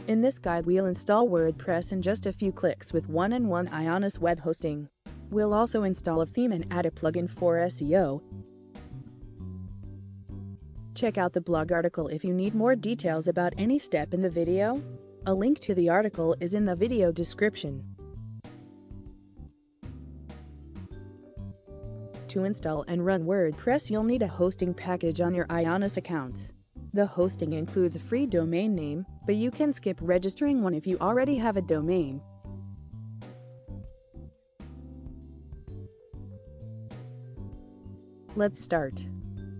In this guide we'll install WordPress in just a few clicks with one-on-one IONOS web hosting. We'll also install a theme and add a plugin for SEO. Check out the blog article if you need more details about any step in the video. A link to the article is in the video description. To install and run WordPress, you'll need a hosting package on your IONOS account. The hosting includes a free domain name, but you can skip registering one if you already have a domain. Let's start.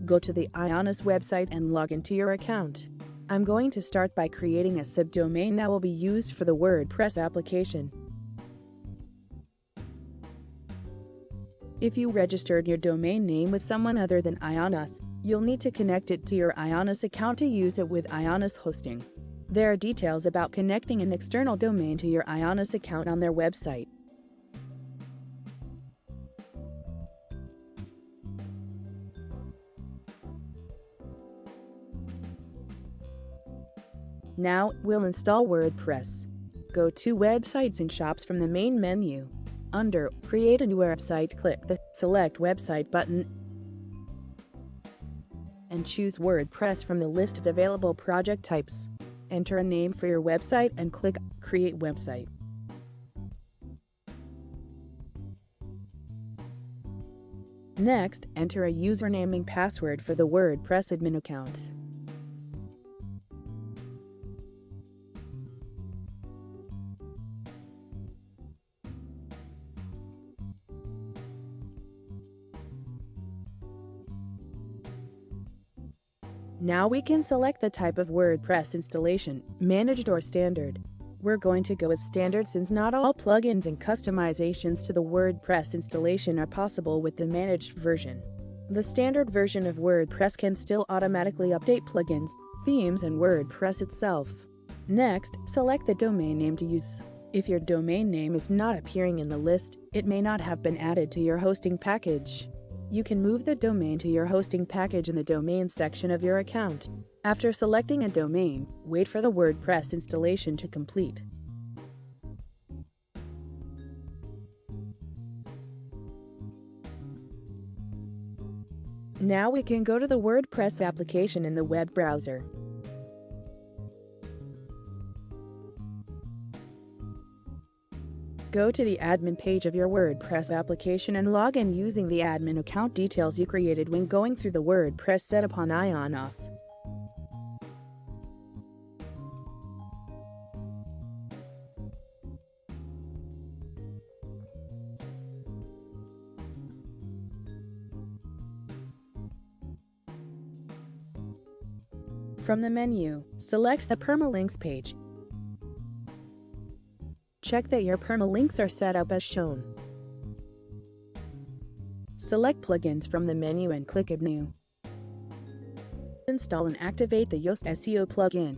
Go to the IONOS website and log into your account. I'm going to start by creating a subdomain that will be used for the WordPress application. If you registered your domain name with someone other than IONOS, you'll need to connect it to your IONOS account to use it with IONOS hosting. There are details about connecting an external domain to your IONOS account on their website. Now, we'll install WordPress. Go to Websites and Shops from the main menu. Under Create a new website, click the Select Website button and choose WordPress from the list of available project types. Enter a name for your website and click Create Website. Next, enter a username and password for the WordPress admin account. Now we can select the type of WordPress installation, managed or standard. We're going to go with standard since not all plugins and customizations to the WordPress installation are possible with the managed version. The standard version of WordPress can still automatically update plugins, themes, and WordPress itself. Next, select the domain name to use. If your domain name is not appearing in the list, it may not have been added to your hosting package. You can move the domain to your hosting package in the domain section of your account. After selecting a domain, wait for the WordPress installation to complete. Now we can go to the WordPress application in the web browser. Go to the admin page of your WordPress application and log in using the admin account details you created when going through the WordPress setup on IONOS. From the menu, select the permalinks page. Check that your permalinks are set up as shown. Select Plugins from the menu and click Add New. Install and activate the Yoast SEO plugin.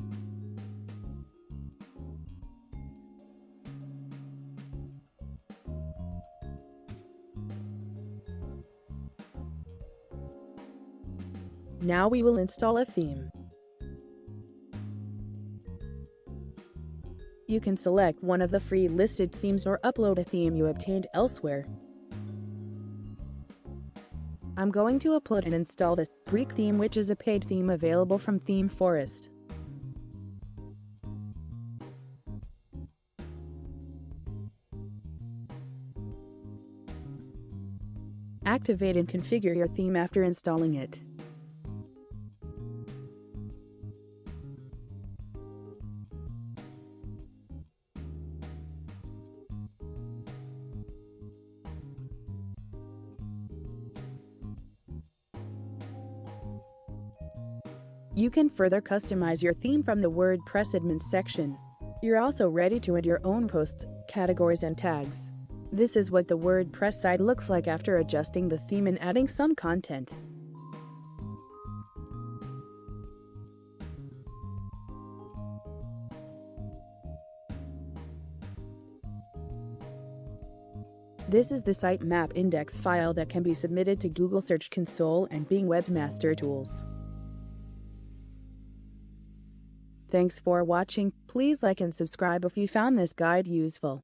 Now we will install a theme. You can select one of the free listed themes or upload a theme you obtained elsewhere. I'm going to upload and install the Greek theme, which is a paid theme available from Theme Forest. Activate and configure your theme after installing it. You can further customize your theme from the WordPress admin section. You're also ready to add your own posts, categories, and tags. This is what the WordPress site looks like after adjusting the theme and adding some content. This is the sitemap index file that can be submitted to Google Search Console and Bing Webmaster tools. Thanks for watching. Please like and subscribe if you found this guide useful.